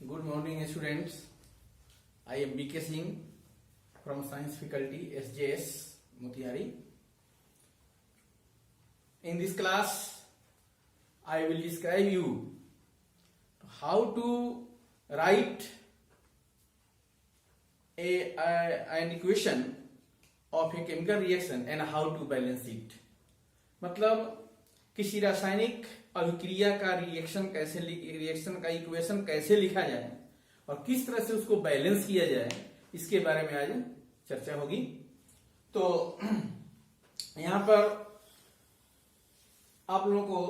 Good morning, students. I am B.K. Singh from Science Faculty, SJS, Motihari. In this class, I will describe you how to write an equation of a chemical reaction and how to balance it. मतलब किसी रासायनिक अभिक्रिया का reaction का equation कैसे लिखा जाए और किस तरह से उसको बैलेंस किया जाए, इसके बारे में आज चर्चा होगी। तो यहाँ पर आप लोगों को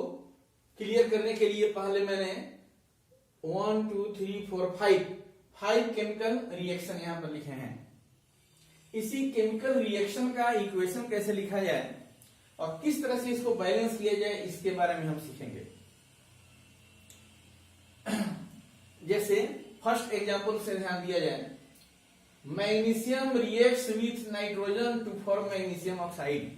क्लियर करने के लिए पहले मैंने 1 2 3 4 5 केमिकल रिएक्शन यहाँ पर लिखे हैं। इसी केमिकल रिएक्शन का इक्वेशन कैसे लिखा जाए और किस तरह से इसको बैलेंस किया जाए, इसके बारे में हम सीखेंगे। जैसे फर्स्ट एग्जांपल से ध्यान दिया जाए, magnesium reacts with nitrogen to form magnesium oxide.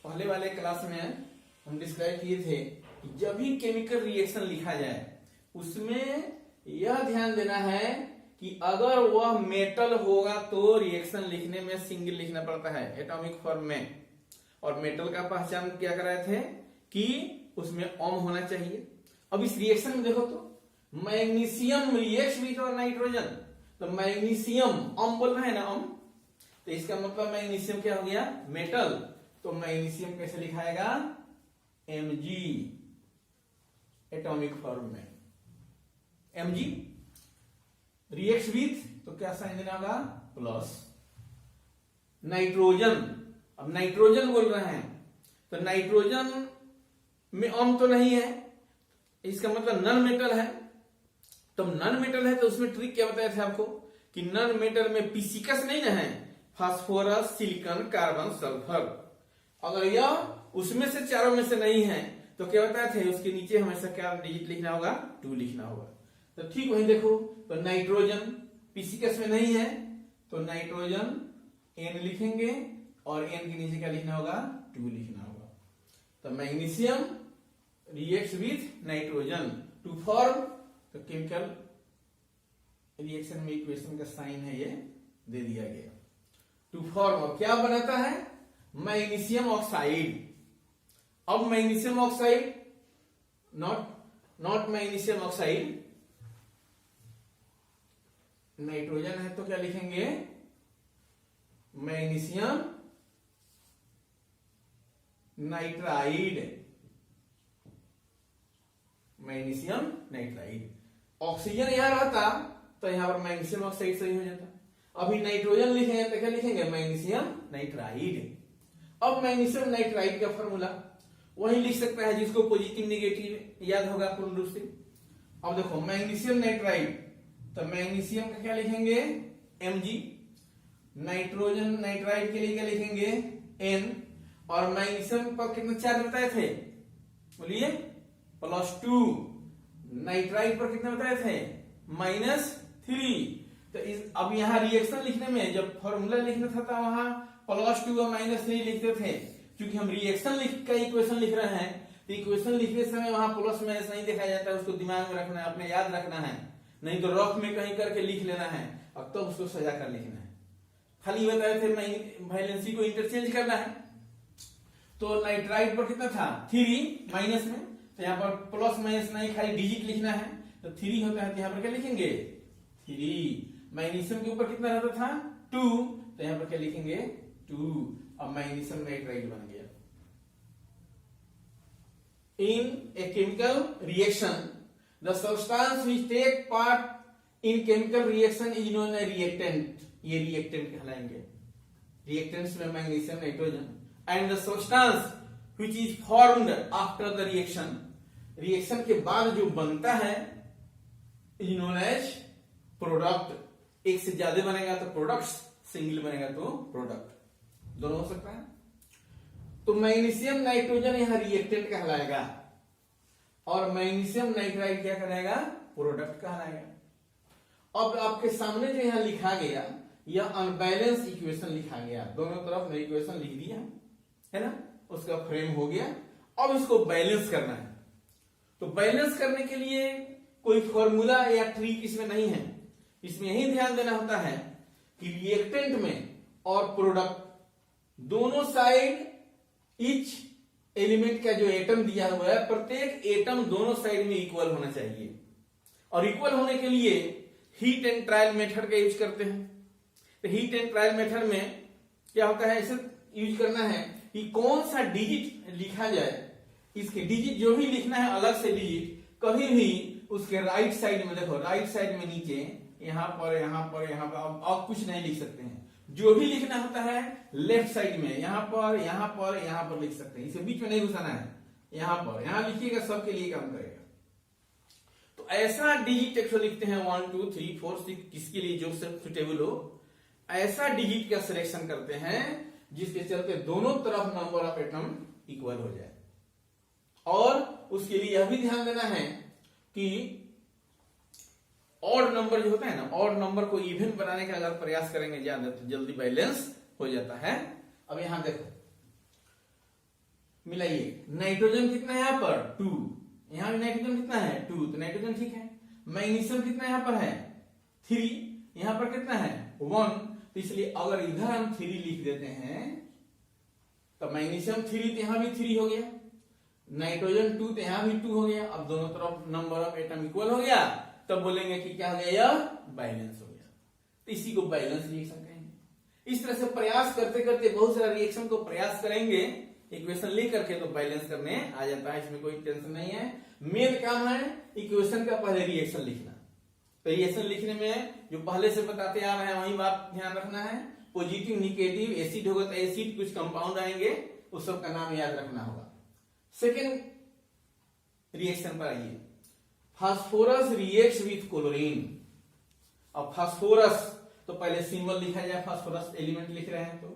पहले वाले क्लास में हम डिस्क्राइब किए थे कि जब भी केमिकल रिएक्शन लिखा जाए उसमें यह ध्यान देना है कि अगर वह मेटल होगा तो रिएक्शन लिखने में सिंगल लिखना पड़ता है एटॉमिक फॉर्म में। और मेटल का पहचान क्या कराए थे कि उसमें ओम होना चाहिए। अब इस रिएक्शन में देखो तो मैग्नीशियम रिएक्ट्स विथ और नाइट्रोजन, तो मैग्नीशियम ओम बोल रहा है ना, ओम, तो इसका मतलब मैग्नीशियम क्या हो गया, मेटल। तो मैग्नीशियम कैसे लिखाएगा, Mg एटॉमिक फॉर्म में। Mg रिएक्ट विथ तो क्या साइन देना होगा, प्लस। नाइट्रोजन, अब नाइट्रोजन बोल रहे हैं तो नाइट्रोजन में ओम तो नहीं है, इसका मतलब नॉन मेटल है। तो नॉन मेटल है तो उसमें ट्रिक क्या बताया था आपको कि नॉन मेटल में पिसिकस नहीं ना है, फास्फोरस, सिलिकॉन, कार्बन, सल्फर। अगर यह उसमें से चारों में से नहीं है तो क्या बताया थे, उसके नीचे हमेशा क्या डिजिट लिखना होगा, 2 लिखना होगा। तो ठीक वही देखो, तो नाइट्रोजन पिसिकस में नहीं है तो नाइट्रोजन N लिखेंगे और N के नीचे क्या लिखना होगा, 2 लिखना होगा। तो magnesium reacts with nitrogen to form, तो केमिकल रिएक्शन में इक्वेशन का साइन है ये दे दिया गया, टू फॉर्म। और क्या बनाता है, मैग्नीशियम ऑक्साइड। अब magnesium oxide not magnesium oxide, nitrogen है तो क्या लिखेंगे, magnesium nitride, magnesium nitride. Oxygen यहां रहता तो यहां पर मैग्नीशियम ऑक्साइड सही हो जाता। अभी नाइट्रोजन लिखे तो क्या लिखेंगे, मैग्नीशियम नाइट्राइड। अब मैग्नीशियम नाइट्राइड का फॉर्मूला वही लिख सकता है जिसको पॉजिटिव नेगेटिव याद होगा पूर्ण रूप से। अब देखो मैग्नीशियम नाइट्राइड, तो मैग्नीशियम का क्या लिखेंगे, Mg, नाइट्रोजन नाइट्राइड के लिए क्या लिखेंगे, N, और मैग्नीशियम पर कितना चार्ज बताए थे, बोलिए, +2। नाइट्राइड पर कितना बताए थे, -3। तो अब यहाँ रिएक्शन लिखने में जब फॉर्मूला लिखना था तो वहां +2 और -3 लिखते थे। क्योंकि हम रिएक्शन का इक्वेशन लिख रहे हैं तो इक्वेशन लिखते समय वहां प्लस माइनस नहीं देखा जाता है, उसको दिमाग में रखना है, अपने याद रखना है, नहीं तो रफ में कहीं करके लिख लेना है और तब तो उसको सजा कर लिखना है। खाली बताए थे वैलेंसी को इंटरचेंज करना है। तो नाइट्राइड पर कितना था, 3 माइनस में, तो यहाँ पर प्लस माइनस नहीं, खाली डिजिट लिखना है। तो 3 होता है तो यहाँ पर क्या लिखेंगे, 3। मैग्नीशियम के ऊपर कितना रहता था, 2, तो यहाँ पर क्या लिखेंगे, 2। अब मैग्नीशियम नाइट्राइड बन गया। In a chemical reaction the substance which take part in chemical reaction is known as reactant। ये reactant कहलाएंगे, reactants में magnesium nitrogen. and the substance which is formed after the reaction के बाद जो बनता है is known as product। एक से ज्यादा बनेगा तो प्रोडक्ट्स, सिंगल बनेगा तो प्रोडक्ट, दोनों हो सकता है। तो मैग्नीशियम नाइट्रोजन यहां रिएक्टेंट कहलाएगा और मैग्नीशियम नाइट्राइड क्या कहलाएगा, प्रोडक्ट कहलाएगा। अब आपके सामने जो यहां लिखा गया यह अनबैलेंस इक्वेशन लिखा गया, दोनों तरफ में इक्वेशन लिख दिया है ना, उसका फ्रेम हो गया। अब इसको बैलेंस करना है। तो बैलेंस करने के लिए कोई फॉर्मूला या ट्रिक इसमें नहीं है। इसमें यही ध्यान देना होता है कि रिएक्टेंट में और प्रोडक्ट दोनों साइड ईच एलिमेंट का जो एटम दिया हुआ है, प्रत्येक एटम दोनों साइड में इक्वल होना चाहिए। और इक्वल होने के लिए हीट एंड ट्रायल मेथड का यूज करते हैं। तो हीट एंड ट्रायल मेथड में क्या होता है, इसे यूज करना है कि कौन सा डिजिट लिखा जाए। इसके डिजिट जो भी लिखना है, अलग से डिजिट कभी भी उसके राइट साइड में, देखो राइट साइड में नीचे यहां पर यहां पर यहां पर अब कुछ नहीं लिख सकते हैं। जो भी लिखना होता है लेफ्ट साइड में, यहां पर यहां पर यहां पर लिख सकते हैं। इसे बीच में नहीं घुसाना है, यहां पर यहां लिखिएगा, सबके लिए काम करेगा। तो ऐसा डिजिट एक लिखते हैं 1 2 3 4 6, किसके लिए जो सुटेबल हो, ऐसा डिजिट का सिलेक्शन करते हैं जिसके चलते दोनों तरफ नंबर ऑफ एटम इक्वल हो जाए। और उसके लिए यह भी ध्यान देना है कि ऑड नंबर जो होता है ना, ऑड नंबर को इवन बनाने का अगर प्रयास करेंगे ज्यादा तो जल्दी बैलेंस हो जाता है। अब यहां देखो, मिलाइए, नाइट्रोजन कितना है यहां पर 2, यहां भी नाइट्रोजन कितना है 2, तो नाइट्रोजन ठीक है। मैग्नीशियम कितना यहां पर है 3, यहां पर कितना है 1, तो इसलिए अगर इधर हम 3 लिख देते हैं तो मैग्नीशियम 3 तो यहां भी 3 हो गया, नाइट्रोजन 2 तो यहां भी 2 हो गया। अब दोनों तरफ नंबर ऑफ एटम इक्वल हो गया, तब बोलेंगे कि क्या हो गया, यह बैलेंस हो गया। तो इसी को बैलेंस रिएक्शन कहेंगे। इस तरह से प्रयास करते करते बहुत सारा रिएक्शन को प्रयास करेंगे, इक्वेशन लेकर के तो बैलेंस करने आ जाता है। इसमें कोई टेंशन नहीं है। मेन काम है इक्वेशन का पहले रिएक्शन लिखना। तो रिएक्शन लिखने में जो पहले से बताते आ रहे हैं वही बात ध्यान रखना है। पॉजिटिव निगेटिव, एसिड होगा तो एसिड, कुछ कंपाउंड आएंगे उस सब का नाम याद रखना होगा। सेकेंड रिएक्शन पर आइए, फास्फोरस रिएक्ट्स विथ क्लोरीन। अब फास्फोरस तो पहले सिंबल लिखा जाए, फास्फोरस एलिमेंट लिख रहे हैं तो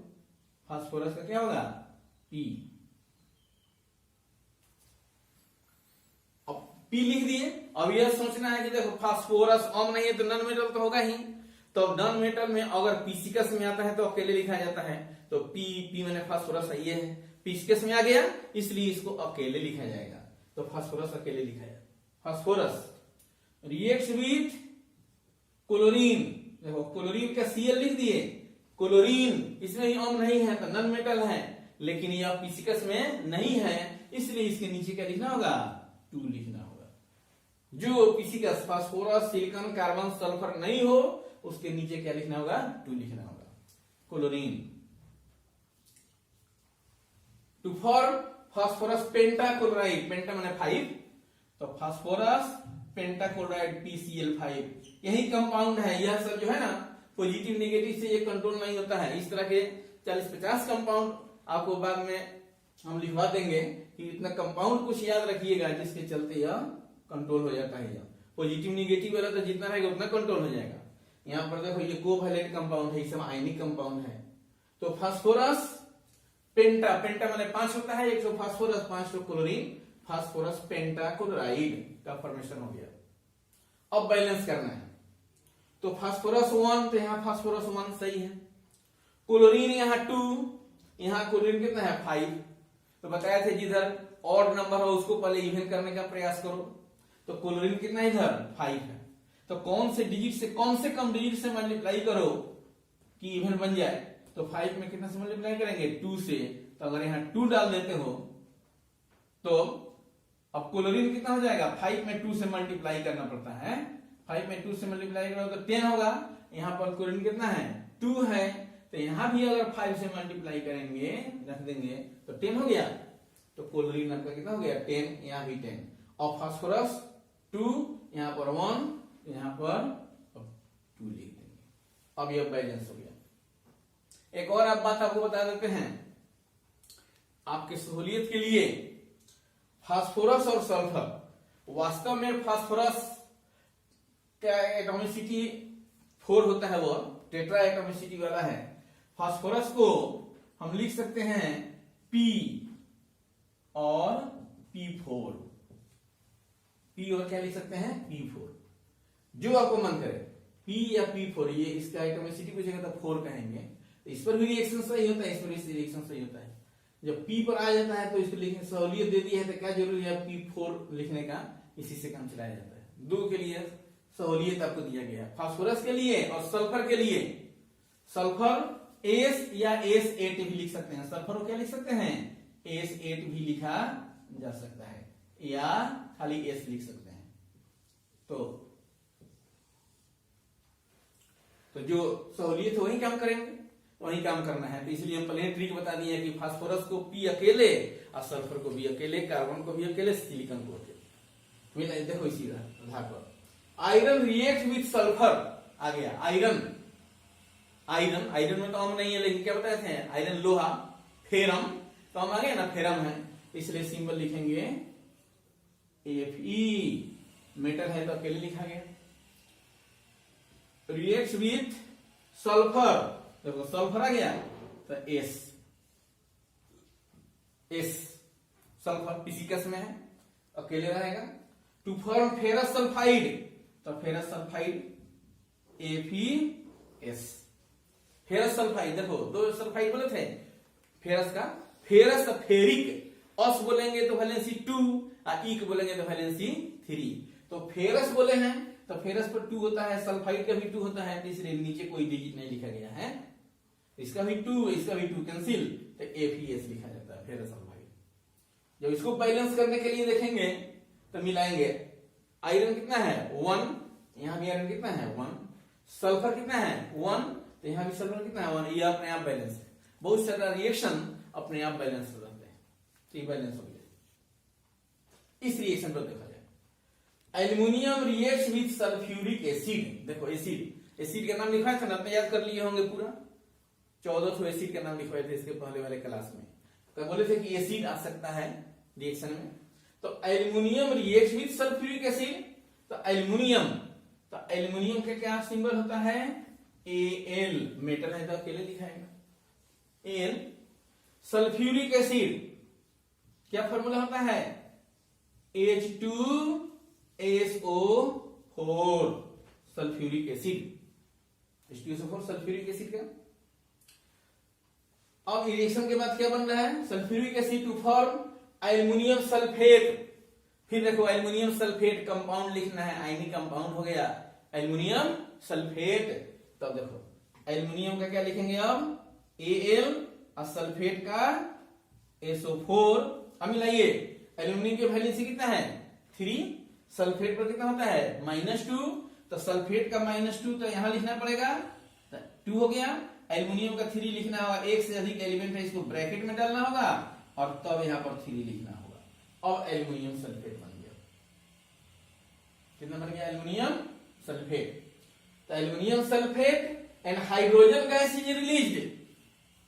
फास्फोरस का क्या होगा P। अब P लिख दिए। अब यह सोचना है कि देखो फास्फोरस अम्ल नहीं है तो नॉन मेटल तो होगा ही, तो नॉन मेटल में अगर पिसिकस में आता है तो अकेले लिखा जाता है। तो P मैंने फास्फोरस ये है, पिसिकस में आ गया इसलिए इसको अकेले लिखा जाएगा, तो फास्फोरस अकेले लिखा जाएगा। फास्फोरस रिएक्ट्स विथ क्लोरीन, देखो क्लोरीन का Cl लिख दिए। क्लोरीन इसमें ही अम्ल नहीं है तो नॉन मेटल है, लेकिन यह पिसिकस में नहीं है इसलिए इसके नीचे क्या लिखना होगा 2 लिखना होगा। जो पिसिकस फास्फोरस सिलिकॉन कार्बन सल्फर नहीं हो उसके नीचे क्या लिखना होगा 2 लिखना होगा। Chlorine to form phosphorus pentachloride, penta माने 5, तो फास्फोरस पेंटाक्लोराइड PCl5 यही कंपाउंड है। यह सब जो है ना पॉजिटिव नेगेटिव से ये कंट्रोल नहीं होता है। इस तरह के 40-50 कंपाउंड आपको बाद में हम लिखवा देंगे कि इतना कंपाउंड कुछ याद रखिएगा जिसके चलते यह कंट्रोल हो जाता है। पॉजिटिव नेगेटिव वाला तो जितना रहेगा उतना कंट्रोल हो जाएगा। यहाँ पर देखो ये कोवैलेंट कंपाउंड है, इसमें आयनिक कंपाउंड है। तो फास्फोरस पेंटा, पेंटा माने 5 होता है, 100 फास्फोरस 500 क्लोरीन, फास्फोरस पेंटाक्लोराइड का फॉर्मेशन हो गया। अब बैलेंस करना है तो फास्फोरस 1 तो यहाँ फास्फोरस 1 सही है, क्लोरीन यहाँ 2, यहाँ क्लोरीन कितना है 5। तो बताया थे जिधर ऑड नंबर हो उसको पहले इवन करने का प्रयास करो। तो क्लोरीन कितना इधर 5 है, तो कौन से डिजिट से, कौन से कम डिजिट से मल्टीप्लाई करो कि इवन बन जाए। तो 5 में कितना से मल्टीप्लाई करेंगे 2 से, तो अगर यहाँ 2 डाल देते हो तो अब क्लोरीन कितना हो जाएगा 5 में 2 से मल्टीप्लाई करना पड़ता है। 5 में 2 से मल्टीप्लाई करो तो 10 होगा। यहाँ पर क्लोरीन कितना है 2 है, तो यहां भी अगर 5 से मल्टीप्लाई करेंगे रख देंगे तो 10 हो गया। तो क्लोरीन आपका कितना हो गया 10, यहाँ भी 10। और फास्फोरस 2, यहाँ पर 1, यहाँ पर 2 लिख देंगे। अब यह बैलेंस हो गया। एक और आप बात आपको बता देते हैं आपके सहूलियत के लिए, फास्फोरस और सल्फर, वास्तव में फास्फोरस का एटॉमिसिटी 4 होता है, वो टेट्रा एटॉमिसिटी वाला है। फास्फोरस को हम लिख सकते हैं P और P4, P और क्या लिख सकते हैं P4, जो आपको मन करे P या P4। ये इसका एटॉमिसिटी पूछेगा तो 4 कहेंगे। इस पर भी रिएक्शन सही होता है, इस पर भी रिएक्शन सही होता है। जब P पर आ जाता है तो इसको लिखने सहूलियत दे दी है तो क्या जरूरी है P4 लिखने का, इसी से काम चलाया जाता है। दो के लिए सहूलियत आपको दिया गया है, फास्फोरस के लिए और सल्फर के लिए। सल्फर एस या S8 भी लिख सकते हैं, सल्फर को क्या लिख सकते हैं, S8 भी लिखा जा सकता है, या खाली S लिख सकते हैं। तो जो सहूलियत वही काम करेंगे, वही काम करना है। तो इसलिए हम प्लेन ट्रिक बता दिए कि फास्फोरस को P अकेले और सल्फर को भी अकेले, कार्बन को भी अकेले, सिलिकॉन को अकेले। देखो इसी आधार पर आयरन रिएक्ट विथ सल्फर आ गया। आयरन में तो हम नहीं है, लेकिन क्या बताए थे, आयरन लोहा, फेरम तो हम आ गए ना, फेरम है, इसलिए सिंबल लिखेंगे Fe। मेटल है तो अकेले लिखा गया। रिएक्ट विथ सल्फर, देखो सल्फर आ गया तो S सल्फर पिसिकस में है, अकेले रहेगा। टू फॉर्म फेरस सल्फाइड, तो ferrous sulphide FeS। Ferrous sulphide, देखो दो सल्फाइड बोले थे फेरस का, फेरस फेरिक, अस बोलेंगे तो वैलेंसी 2 और इक बोलेंगे तो वैलेंसी 3। तो फेरस बोले हैं तो फेरस पर 2 होता है, सल्फाइड का भी 2 होता है, तीसरे नीचे कोई डिजिट नहीं लिखा गया है, इसका भी 2, इसका भी 2 कैंसिल, तो FeS लिखा जाता है फेरस सल्फाइड। जब इसको बैलेंस करने के लिए देखेंगे तो मिलाएंगे, आयरन कितना है 1, यहां भी आयरन कितना है 1, सल्फर कितना है 1, तो यहां भी सल्फर कितना है 1, ये अपने आप बैलेंस है। बहुत सारा रिएक्शन अपने आप बैलेंस हो जाते हैं, तो ये बैलेंस हो गया। इस रिएक्शन को देखा जाए, aluminium reacts with sulphuric acid. देखो एसिड का नाम लिखा था ना, अपने याद कर लिए होंगे पूरा, 14 ठो एसिड का नाम लिखवाए थे इसके पहले वाले क्लास में, तो बोले थे कि एसिड आ सकता है रिएक्शन में। तो aluminium reacts with sulphuric acid, तो एल्युमिनियम का क्या सिंबल होता है Al, मेटल है तो अकेले दिखाएगा Al। सल्फ्यूरिक एसिड क्या फॉर्मूला होता है H2SO4, sulphuric acid, H2SO4 sulphuric acid का। अब रिएक्शन के बाद क्या बन रहा है, sulphuric acid to form aluminium sulphate. फिर देखो एल्युमिनियम सल्फेट कंपाउंड लिखना है, आयनिक कंपाउंड हो गया एल्युमिनियम सल्फेट। तब देखो एल्युमिनियम का क्या लिखेंगे अब Al और सल्फेट का SO4। अब मिलाइए, एल्युमिनियम की वैलेंसी कितना है 3, सल्फेट पर कितना होता है -2, तो सल्फेट का -2 तो यहां लिखना पड़ेगा 2 हो गया, एल्युमिनियम का 3 लिखना होगा, एक से अधिक एलिमेंट है इसको ब्रैकेट में डालना होगा और तब यहां पर 3 लिखना होगा। अब एल्युमिनियम सल्फेट बन गया, कितना बन गया एल्युमिनियम सल्फेट। तो aluminium sulphate and hydrogen gas is released.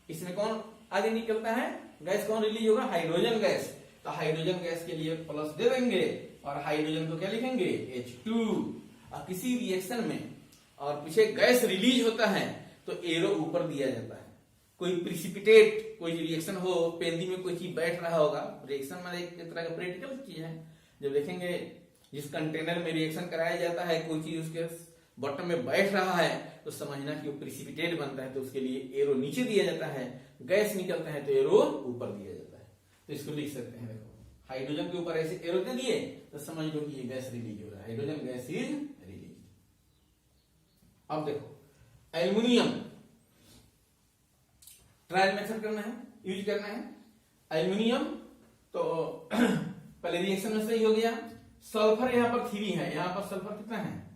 इसमें कौन आगे निकलता है, गैस कौन रिलीज होगा, हाइड्रोजन गैस। तो हाइड्रोजन गैस के लिए प्लस दे देंगे और हाइड्रोजन को क्या लिखेंगे H2। और किसी रिएक्शन में और पीछे गैस रिलीज होता है तो एरो ऊपर दिया जाता है। कोई प्रिसिपिटेट कोई रिएक्शन हो, पेंदी में कोई चीज बैठ रहा होगा, रिएक्शन में एक तरह का प्रैक्टिकल चीज है, जब देखेंगे जिस कंटेनर में रिएक्शन कराया जाता है कोई चीज उसके बॉटम में बैठ रहा है तो समझना कि वो प्रिसिपिटेट बनता है, तो उसके लिए एरो नीचे दिया जाता है, गैस निकलता है तो एरो ऊपर दिया जाता है। तो इसको लिख सकते हैं, देखो हाइड्रोजन के ऊपर ऐसे एरो दे दिए तो समझ लो कि ये गैस रिलीज हो रहा है, हाइड्रोजन गैस इज रिलीज। अब देखो एल्युमिनियम ट्रायल मेथड करना है, यूज करना है एल्युमिनियम। तो पहले रिएक्शन में सही हो गया, सल्फर यहां पर 3 है, यहां पर सल्फर कितना है,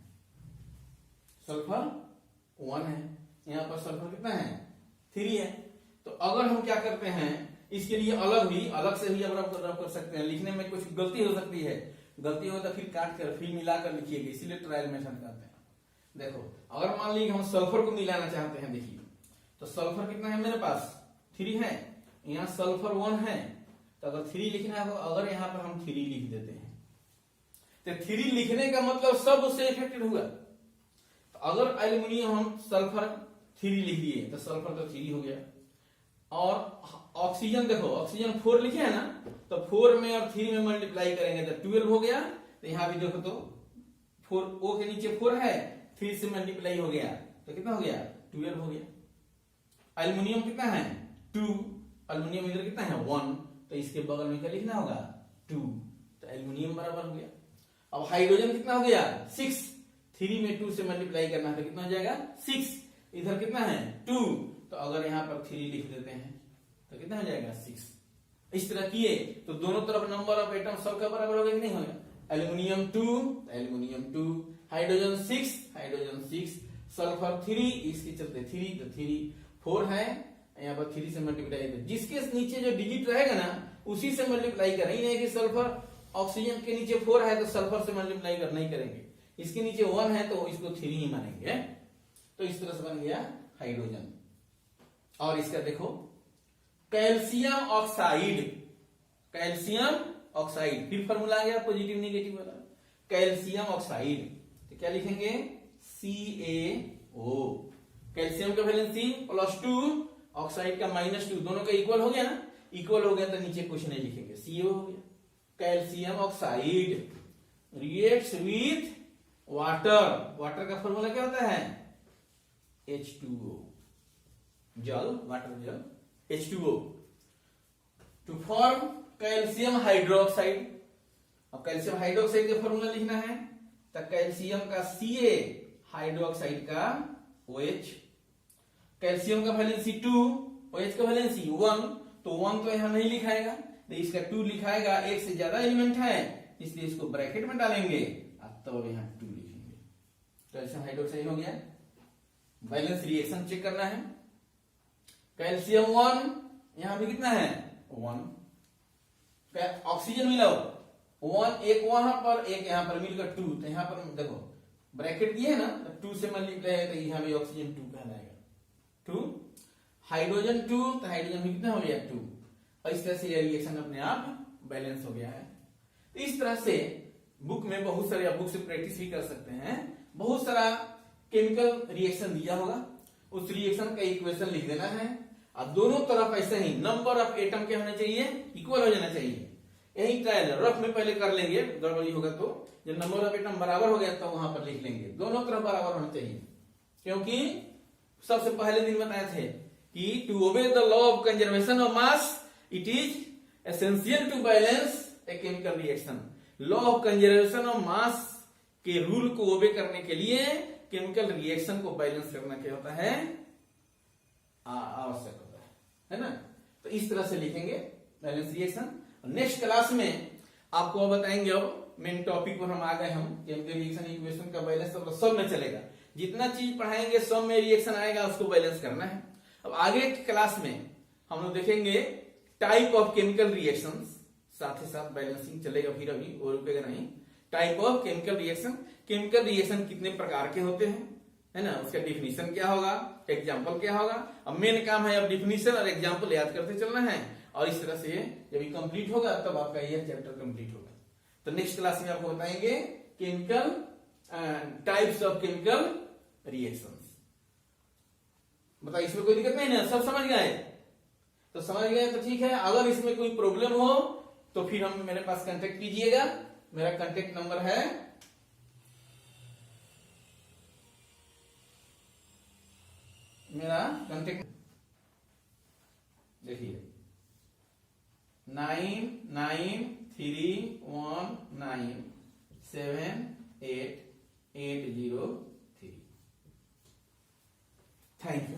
सल्फर 1 है, यहां पर सल्फर कितना है 3 है। तो अगर हम क्या करते हैं, इसके लिए अलग से भी रब कर सकते हैं, लिखने में कुछ गलती हो सकती है, गलती हो तो फिर काट कर फिर मिलाकर लिखिएगा, इसीलिए ट्रायल मेथड करते हैं। देखो अगर मान लीजिए हम सल्फर को मिलाना चाहते हैं, देखिए तो सल्फर कितना है मेरे पास 3 है, यहाँ सल्फर 1 है, तो अगर 3 लिखना है, अगर यहाँ पर हम 3 लिख देते हैं तो 3 लिखने का मतलब सब उससे इफेक्टेड हुआ। तो अगर एल्युमिनियम हम सल्फर 3 लिख दिए तो सल्फर तो 3 हो गया, और ऑक्सीजन देखो ऑक्सीजन 4 लिखे है ना, तो 4 में और 3 में मल्टीप्लाई करेंगे तो 12 हो गया। तो यहाँ भी देखो तो 4 O के नीचे 4 है, 3 से मल्टीप्लाई हो गया तो कितना हो गया 12 हो गया। एल्युमिनियम कितना है 2, एल्युमिनियम इधर कितना है 1, तो इसके बगल में क्या लिखना होगा 2, तो एल्युमिनियम बराबर हो गया। अब हाइड्रोजन कितना हो गया 6, 3 में 2 से मल्टीप्लाई करना है तो कितना हो जाएगा 6, इधर कितना है 2, तो अगर यहाँ पर 3 लिख देते हैं तो कितना हो जाएगा 6। इस तरह किए तो दोनों तरफ नंबर ऑफ एटम सबका बराबर होगा कि नहीं होगा। Aluminium 2, aluminium 2, hydrogen 6, hydrogen 6, sulphur 3, इसके चलते 3 तो 3 4 है, यहाँ पर 3 से मल्टीप्लाई कर, जिसके नीचे जो डिजिट रहेगा ना उसी से मल्टीप्लाई करें, नहीं कि सल्फर ऑक्सीजन के नीचे 4 है तो सल्फर से मल्टीप्लाई कर नहीं करेंगे, इसके नीचे 1 है तो इसको 3 ही मानेंगे। तो इस तरह से बन गया हाइड्रोजन। और इसका देखो कैल्शियम ऑक्साइड, कैल्शियम ऑक्साइड, फिर फॉर्मूला आ गया पॉजिटिव नेगेटिव वाला, कैल्शियम ऑक्साइड तो क्या लिखेंगे CaO, कैल्शियम का वैलेंसी +2, ऑक्साइड का -2, दोनों का इक्वल हो गया ना, इक्वल हो गया तो नीचे कुछ नहीं लिखेंगे CO हो गया। Calcium oxide reacts with water, water का फॉर्मूला क्या होता है H2O, जल, वाटर जल H2O, to form calcium hydroxide. अब कैल्शियम हाइड्रोक्साइड का फॉर्मूला लिखना है तो कैल्शियम का Ca, हाइड्रोक्साइड का OH, कैल्शियम का वैलेंसी 2, OH का वैलेंसी 1, तो 1 तो यहां नहीं लिखाएगा तो इसका 2 लिखाएगा, एक से ज्यादा एलिमेंट है इसलिए इसको ब्रैकेट में डालेंगे तब तो यहाँ 2 लिखेंगे। कैल्शियम हाइड्रोक्साइड हो गया। बैलेंस रिएक्शन चेक करना है, कैल्शियम 1, यहां भी कितना है 1, ऑक्सीजन मिलाओ 1, एक वहां पर एक यहां पर मिलकर 2, तो यहां पर देखो ब्रैकेट दिए है ना तो 2 से मल्टीप्लाई है तो यहां भी ऑक्सीजन 2 कहलाएगा 2, हाइड्रोजन 2 तो हाइड्रोजन भी कितना हो गया 2, और इस तरह से ये रिएक्शन अपने आप बैलेंस हो गया है। तो इस तरह से बुक में बहुत सारे, आप बुक से प्रैक्टिस भी कर सकते हैं, बहुत सारा केमिकल रिएक्शन दिया होगा, उस रिएक्शन का इक्वेशन लिख देना है, और दोनों तरफ ऐसे ही नंबर ऑफ एटम के होने चाहिए इक्वल हो जाना चाहिए। यही ट्रायल रफ में पहले कर लेंगे, गड़बड़ी होगा तो जब नंबर ऑफ एटम बराबर हो गया तो वहां पर लिख लेंगे, दोनों तरफ बराबर होना चाहिए, क्योंकि सबसे पहले दिन बताए थे कि to obey the law of conservation of mass it is essential to balance a chemical reaction. Law of conservation of mass के रूल को ओबे करने के लिए केमिकल रिएक्शन को बैलेंस करना क्या होता है आवश्यक होता है ना। तो इस तरह से लिखेंगे बैलेंस रिएक्शन। नेक्स्ट क्लास में आपको बताएंगे, अब मेन टॉपिक पर हम आ गए, हम केमिकल रिएक्शन इक्वेशन का बैलेंस सब में चलेगा, जितना चीज पढ़ाएंगे सब में रिएक्शन आएगा, उसको बैलेंस करना है। अब आगे की क्लास में हम लोग देखेंगे टाइप ऑफ केमिकल रिएक्शंस, साथ ही साथ बैलेंसिंग चलेगा, फिर अभी वो रुकेगा नहीं। Type of chemical reaction, chemical reaction कितने प्रकार के होते हैं, है ना, उसका डिफिनीशन क्या होगा, एग्जाम्पल क्या होगा। अब मेन काम है अब डिफिनीशन और एग्जाम्पल याद करते चलना है, और इस तरह से जब ये कंप्लीट होगा तब आपका यह चैप्टर कंप्लीट होगा। तो नेक्स्ट क्लास में आपको बताएंगे chemical types of chemical reactions. बताइए इसमें कोई दिक्कत नहीं ना, सब समझ गए? तो समझ गए तो ठीक है, अगर इसमें कोई प्रॉब्लम हो तो फिर हम मेरे पास कांटेक्ट कीजिएगा, मेरा कांटेक्ट नंबर है मेरा कांटेक्ट देखिए 9931978803। Thank you.